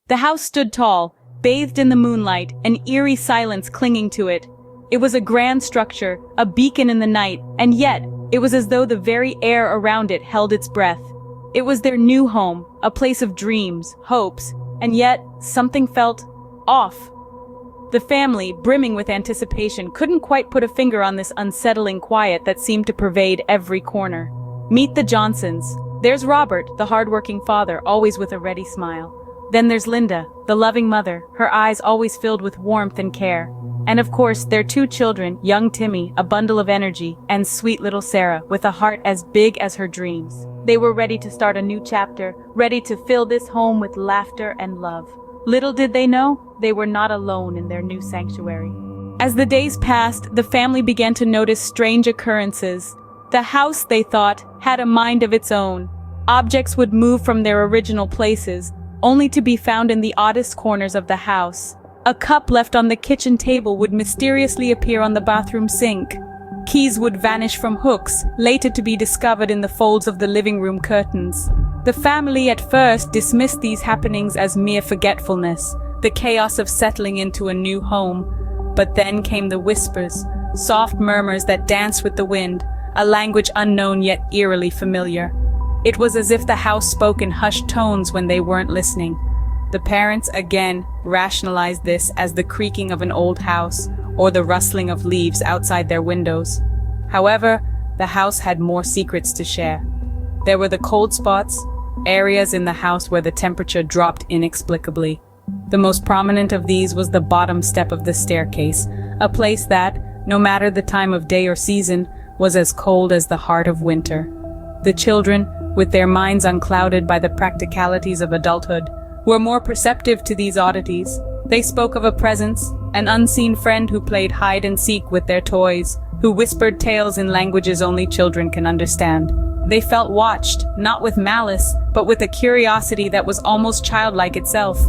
The house stood tall, bathed in the moonlight, an eerie silence clinging to it. It was a grand structure, a beacon in the night, and yet, it was as though the very air around it held its breath. It was their new home, a place of dreams, hopes, and yet, something felt off. The family, brimming with anticipation, couldn't quite put a finger on this unsettling quiet that seemed to pervade every corner. Meet the Johnsons. There's Robert, the hard-working father, always with a ready smile. Then there's Linda, the loving mother, her eyes always filled with warmth and care. And of course, their two children, young Timmy, a bundle of energy, and sweet little Sarah, with a heart as big as her dreams. They were ready to start a new chapter, ready to fill this home with laughter and love. Little did they know, they were not alone in their new sanctuary. As the days passed, the family began to notice strange occurrences. The house, they thought, had a mind of its own. Objects would move from their original places, only to be found in the oddest corners of the house. A cup left on the kitchen table would mysteriously appear on the bathroom sink. Keys would vanish from hooks, later to be discovered in the folds of the living room curtains. The family at first dismissed these happenings as mere forgetfulness, the chaos of settling into a new home. But then came the whispers, soft murmurs that danced with the wind, a language unknown yet eerily familiar. It was as if the house spoke in hushed tones when they weren't listening. The parents again rationalized this as the creaking of an old house or the rustling of leaves outside their windows. However, the house had more secrets to share. There were the cold spots, areas in the house where the temperature dropped inexplicably. The most prominent of these was the bottom step of the staircase, a place that, no matter the time of day or season, was as cold as the heart of winter. The children, with their minds unclouded by the practicalities of adulthood, were more perceptive to these oddities. They spoke of a presence, an unseen friend who played hide and seek with their toys, who whispered tales in languages only children can understand. They felt watched, not with malice, but with a curiosity that was almost childlike itself.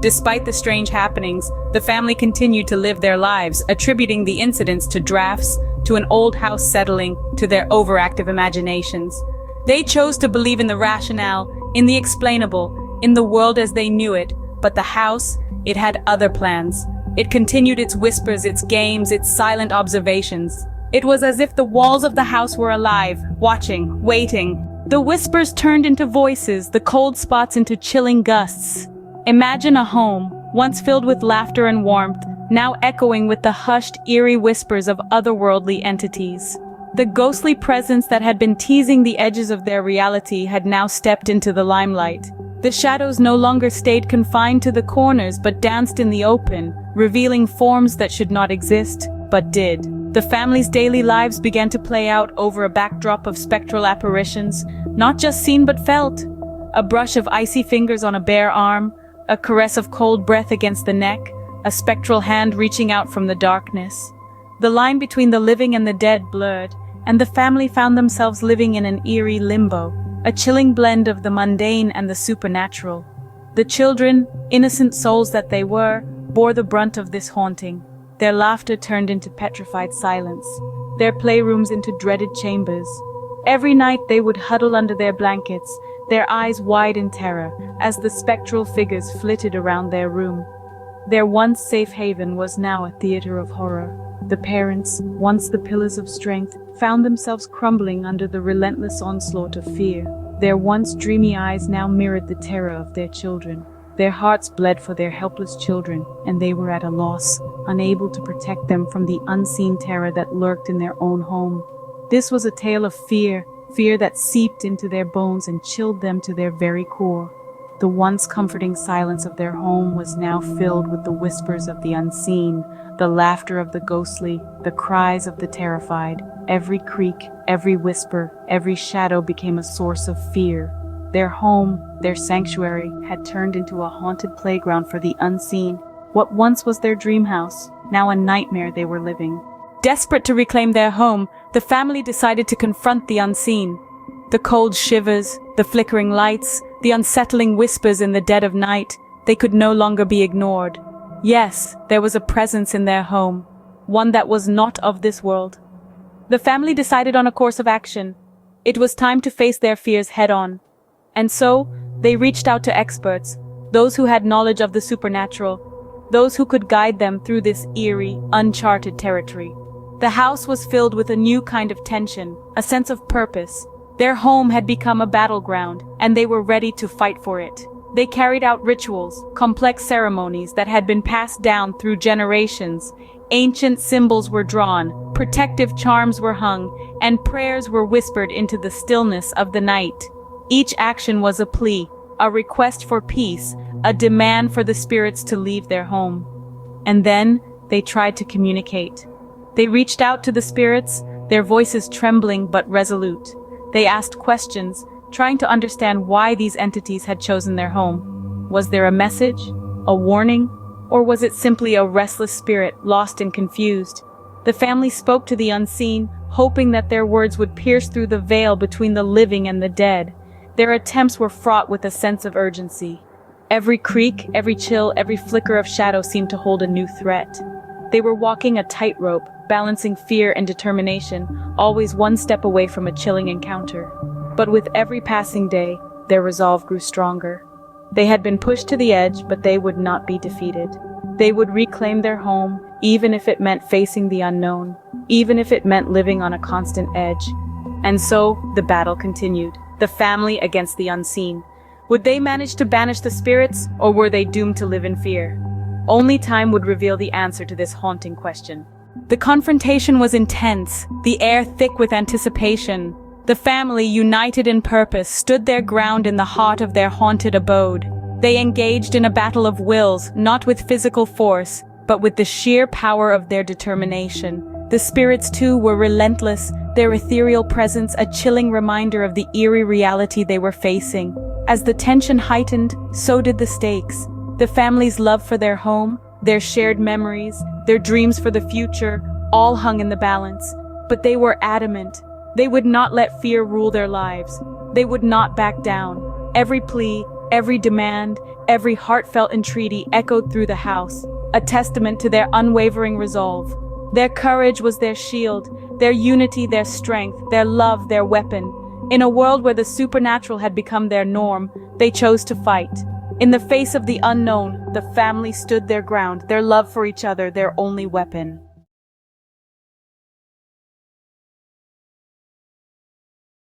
Despite the strange happenings, the family continued to live their lives, attributing the incidents to drafts, to an old house settling, to their overactive imaginations. They chose to believe in the rationale, in the explainable, in the world as they knew it, but the house, it had other plans. It continued its whispers, its games, its silent observations. It was as if the walls of the house were alive, watching, waiting. The whispers turned into voices, the cold spots into chilling gusts. Imagine a home, once filled with laughter and warmth, now echoing with the hushed, eerie whispers of otherworldly entities. The ghostly presence that had been teasing the edges of their reality had now stepped into the limelight. The shadows no longer stayed confined to the corners but danced in the open, revealing forms that should not exist, but did. The family's daily lives began to play out over a backdrop of spectral apparitions, not just seen but felt. A brush of icy fingers on a bare arm, a caress of cold breath against the neck, a spectral hand reaching out from the darkness. The line between the living and the dead blurred, and the family found themselves living in an eerie limbo, a chilling blend of the mundane and the supernatural. The children, innocent souls that they were, bore the brunt of this haunting. Their laughter turned into petrified silence, their playrooms into dreaded chambers. Every night they would huddle under their blankets, their eyes wide in terror, as the spectral figures flitted around their room. Their once safe haven was now a theater of horror. The parents, once the pillars of strength, found themselves crumbling under the relentless onslaught of fear. Their once dreamy eyes now mirrored the terror of their children. Their hearts bled for their helpless children, and they were at a loss, unable to protect them from the unseen terror that lurked in their own home. This was a tale of fear, fear that seeped into their bones and chilled them to their very core. The once comforting silence of their home was now filled with the whispers of the unseen, the laughter of the ghostly, the cries of the terrified. Every creak, every whisper, every shadow became a source of fear. Their home, their sanctuary, had turned into a haunted playground for the unseen. What once was their dream house, now a nightmare they were living. Desperate to reclaim their home, the family decided to confront the unseen. The cold shivers, the flickering lights, the unsettling whispers in the dead of night, they could no longer be ignored. Yes, there was a presence in their home, one that was not of this world. The family decided on a course of action. It was time to face their fears head-on. And so, they reached out to experts, those who had knowledge of the supernatural, those who could guide them through this eerie, uncharted territory. The house was filled with a new kind of tension, a sense of purpose. Their home had become a battleground, and they were ready to fight for it. They carried out rituals, complex ceremonies that had been passed down through generations. Ancient symbols were drawn, protective charms were hung, and prayers were whispered into the stillness of the night. Each action was a plea, a request for peace, a demand for the spirits to leave their home. And then they tried to communicate. They reached out to the spirits, their voices trembling but resolute. They asked questions, trying to understand why these entities had chosen their home. Was there a message, a warning, or was it simply a restless spirit, lost and confused? The family spoke to the unseen, hoping that their words would pierce through the veil between the living and the dead. Their attempts were fraught with a sense of urgency. Every creak, every chill, every flicker of shadow seemed to hold a new threat. They were walking a tightrope, balancing fear and determination, always one step away from a chilling encounter. But with every passing day, their resolve grew stronger. They had been pushed to the edge, but they would not be defeated. They would reclaim their home, even if it meant facing the unknown, even if it meant living on a constant edge. And so, the battle continued, the family against the unseen. Would they manage to banish the spirits, or were they doomed to live in fear? Only time would reveal the answer to this haunting question. The confrontation was intense, the air thick with anticipation. The family, united in purpose, stood their ground in the heart of their haunted abode. They engaged in a battle of wills, not with physical force, but with the sheer power of their determination. The spirits, too, were relentless, their ethereal presence a chilling reminder of the eerie reality they were facing. As the tension heightened, so did the stakes. The family's love for their home, their shared memories, their dreams for the future, all hung in the balance. But they were adamant. They would not let fear rule their lives. They would not back down. Every plea, every demand, every heartfelt entreaty echoed through the house, a testament to their unwavering resolve. Their courage was their shield, their unity their strength, their love their weapon. In a world where the supernatural had become their norm, they chose to fight. In the face of the unknown, the family stood their ground, their love for each other their only weapon.